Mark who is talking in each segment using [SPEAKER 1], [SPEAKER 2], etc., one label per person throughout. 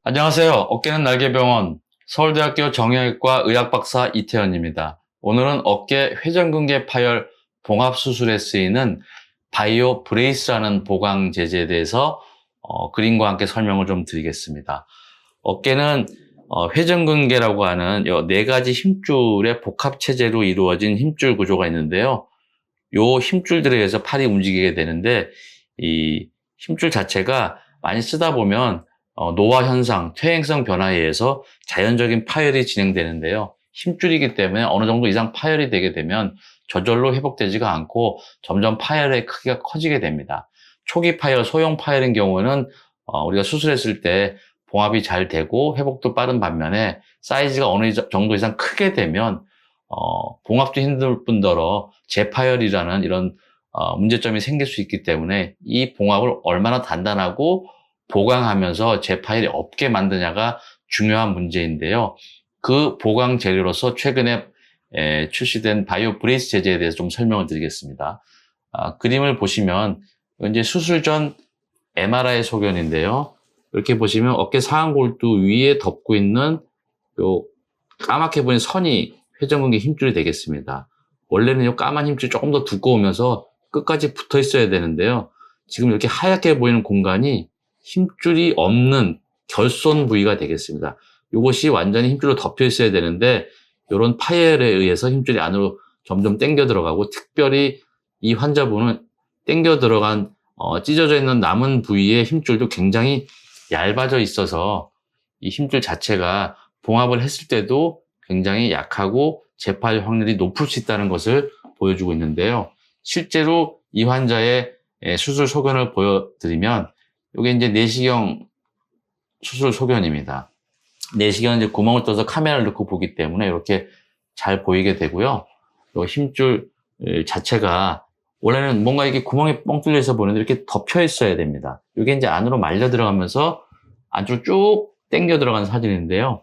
[SPEAKER 1] 안녕하세요. 어깨는 날개병원 서울대학교 정형외과 의학박사 이태현입니다. 오늘은 어깨 회전근개 파열 봉합수술에 쓰이는 바이오 브레이스라는 보강 제제에 대해서 그림과 함께 설명을 좀 드리겠습니다. 어깨는 회전근개라고 하는 네 가지 힘줄의 복합체제로 이루어진 힘줄 구조가 있는데요. 요 힘줄들에 의해서 팔이 움직이게 되는데 이 힘줄 자체가 많이 쓰다 보면 노화 현상, 퇴행성 변화에 의해서 자연적인 파열이 진행되는데요. 힘줄이기 때문에 어느 정도 이상 파열이 되게 되면 저절로 회복되지가 않고 점점 파열의 크기가 커지게 됩니다. 초기 파열, 소형 파열인 경우는 우리가 수술했을 때 봉합이 잘 되고 회복도 빠른 반면에 사이즈가 어느 정도 이상 크게 되면 봉합도 힘들 뿐더러 재파열이라는 이런 문제점이 생길 수 있기 때문에 이 봉합을 얼마나 단단하고 보강하면서 재파열이 없게 만드냐가 중요한 문제인데요. 그 보강 재료로서 최근에 출시된 바이오 브레이스 제제에 대해서 좀 설명을 드리겠습니다. 그림을 보시면 이제 수술 전 MRI 소견인데요. 이렇게 보시면 어깨 상안골두 위에 덮고 있는 요 까맣게 보이는 선이 회전근개 힘줄이 되겠습니다. 원래는 이 까만 힘줄이 조금 더 두꺼우면서 끝까지 붙어 있어야 되는데요. 지금 이렇게 하얗게 보이는 공간이 힘줄이 없는 결손 부위가 되겠습니다. 이것이 완전히 힘줄로 덮여 있어야 되는데 이런 파열에 의해서 힘줄이 안으로 점점 당겨 들어가고 특별히 이 환자분은 당겨 들어간 찢어져 있는 남은 부위의 힘줄도 굉장히 얇아져 있어서 이 힘줄 자체가 봉합을 했을 때도 굉장히 약하고 재파열 확률이 높을 수 있다는 것을 보여주고 있는데요. 실제로 이 환자의 수술 소견을 보여드리면 이게 이제 내시경 수술 소견입니다. 내시경은 이제 구멍을 뚫어서 카메라를 넣고 보기 때문에 이렇게 잘 보이게 되고요. 이 힘줄 자체가 원래는 뭔가 이게 구멍이 뻥 뚫려 있어 보이는데 이렇게 덮여 있어야 됩니다. 이게 이제 안으로 말려 들어가면서 안쪽으로 쭉 당겨 들어가는 사진인데요.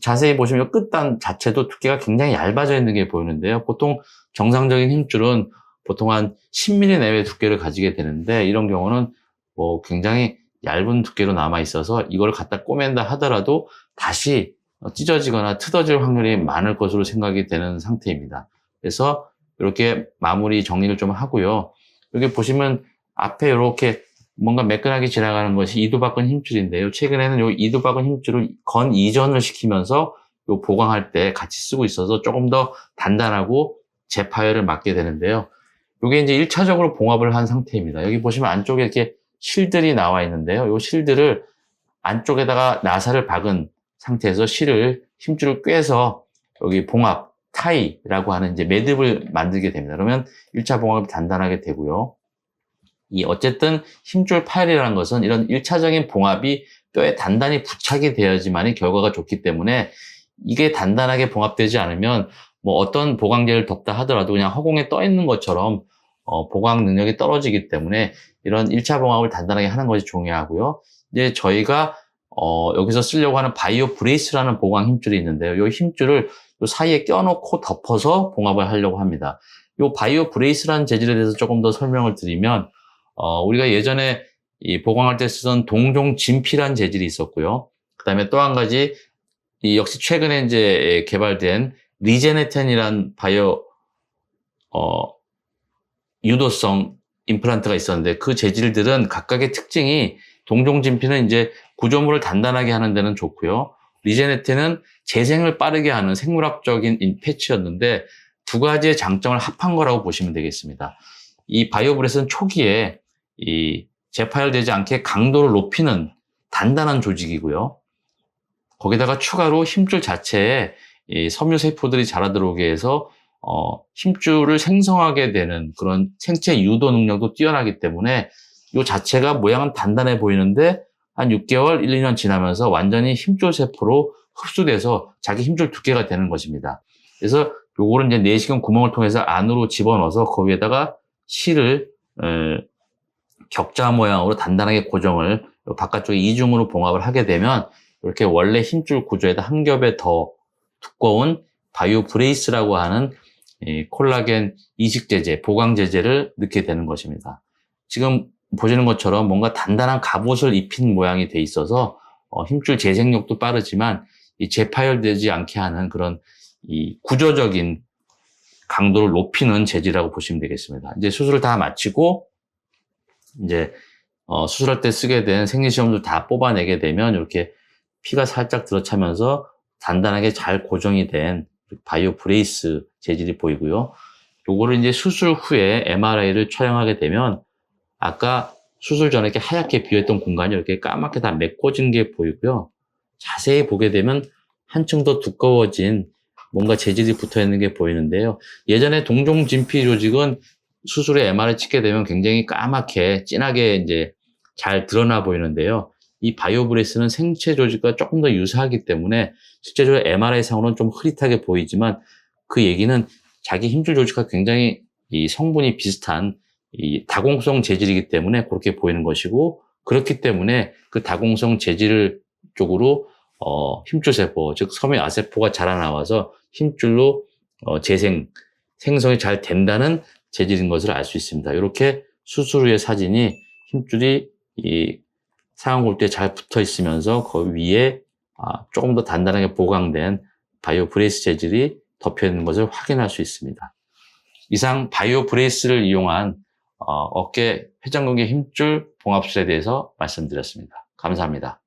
[SPEAKER 1] 자세히 보시면 이 끝단 자체도 두께가 굉장히 얇아져 있는 게 보이는데요. 보통 정상적인 힘줄은 보통 한 10mm 내외의 두께를 가지게 되는데 이런 경우는 굉장히 얇은 두께로 남아 있어서 이걸 갖다 꼬맨다 하더라도 다시 찢어지거나 트어질 확률이 많을 것으로 생각이 되는 상태입니다. 그래서 이렇게 마무리 정리를 좀 하고요. 여기 보시면 앞에 이렇게 뭔가 매끈하게 지나가는 것이 이두박근 힘줄인데요. 최근에는 이 이두박근 힘줄을 건 이전을 시키면서 요 보강할 때 같이 쓰고 있어서 조금 더 단단하고 재파열을 막게 되는데요. 이게 이제 1차적으로 봉합을 한 상태입니다. 여기 보시면 안쪽에 이렇게 실들이 나와 있는데요. 이 실들을 안쪽에다가 나사를 박은 상태에서 힘줄을 꿰서 여기 봉합, 타이라고 하는 이제 매듭을 만들게 됩니다. 그러면 1차 봉합이 단단하게 되고요. 어쨌든 힘줄 파열이라는 것은 이런 1차적인 봉합이 뼈에 단단히 부착이 되어야지만이 결과가 좋기 때문에 이게 단단하게 봉합되지 않으면 어떤 보강제를 덮다 하더라도 그냥 허공에 떠 있는 것처럼 보강 능력이 떨어지기 때문에 이런 1차 봉합을 단단하게 하는 것이 중요하고요. 이제 저희가 여기서 쓰려고 하는 바이오 브레이스라는 보강 힘줄이 있는데요. 이 힘줄을 요 사이에 껴놓고 덮어서 봉합을 하려고 합니다. 이 바이오 브레이스라는 재질에 대해서 조금 더 설명을 드리면 우리가 예전에 보강할 때 쓰던 동종 진피라는 재질이 있었고요. 그 다음에 또 한 가지 역시 최근에 이제 개발된 리제네텐이라는 바이오 유도성 임플란트가 있었는데 그 재질들은 각각의 특징이 동종 진피는 이제 구조물을 단단하게 하는 데는 좋고요. 리제네텐은 재생을 빠르게 하는 생물학적인 패치였는데 두 가지의 장점을 합한 거라고 보시면 되겠습니다. 이 바이오 브레스는 초기에 재파열되지 않게 강도를 높이는 단단한 조직이고요. 거기다가 추가로 힘줄 자체에 섬유세포들이 자라 들어오게 해서 힘줄을 생성하게 되는 그런 생체 유도 능력도 뛰어나기 때문에 이 자체가 모양은 단단해 보이는데 한 6개월, 1, 2년 지나면서 완전히 힘줄 세포로 흡수돼서 자기 힘줄 두께가 되는 것입니다. 그래서 요거를 이제 내시경 구멍을 통해서 안으로 집어넣어서 거기에다가 실을 격자 모양으로 단단하게 고정을 바깥쪽에 이중으로 봉합을 하게 되면 이렇게 원래 힘줄 구조에다 한 겹에 더 두꺼운 바이오 브레이스라고 하는 이 콜라겐 이식제제, 보강제제를 넣게 되는 것입니다. 지금 보시는 것처럼 뭔가 단단한 갑옷을 입힌 모양이 돼 있어서 힘줄 재생력도 빠르지만 이 재파열되지 않게 하는 그런 이 구조적인 강도를 높이는 재질이라고 보시면 되겠습니다. 이제 수술을 다 마치고 이제 수술할 때 쓰게 된 생리시험도 다 뽑아내게 되면 이렇게 피가 살짝 들어차면서 단단하게 잘 고정이 된 바이오 브레이스 재질이 보이고요. 요거를 이제 수술 후에 MRI를 촬영하게 되면 아까 수술 전에 이렇게 하얗게 비었던 공간이 이렇게 까맣게 다 메꿔진 게 보이고요. 자세히 보게 되면 한층 더 두꺼워진 뭔가 재질이 붙어 있는 게 보이는데요. 예전에 동종 진피 조직은 수술에 MRI 찍게 되면 굉장히 까맣게 진하게 이제 잘 드러나 보이는데요. 이 바이오브레스는 생체 조직과 조금 더 유사하기 때문에 실제적으로 MRI 상으로는 좀 흐릿하게 보이지만 그 얘기는 자기 힘줄 조직과 굉장히 이 성분이 비슷한 이 다공성 재질이기 때문에 그렇게 보이는 것이고, 그렇기 때문에 그 다공성 재질 쪽으로 힘줄세포, 즉 섬유아세포가 자라나와서 힘줄로 생성이 잘 된다는 재질인 것을 알 수 있습니다. 이렇게 수술 후의 사진이 힘줄이 이 상완골두에 잘 붙어 있으면서 그 위에 조금 더 단단하게 보강된 바이오 브레이스 재질이 덮여 있는 것을 확인할 수 있습니다. 이상 바이오 브레이스를 이용한 어깨 회전근개 힘줄 봉합술에 대해서 말씀드렸습니다. 감사합니다.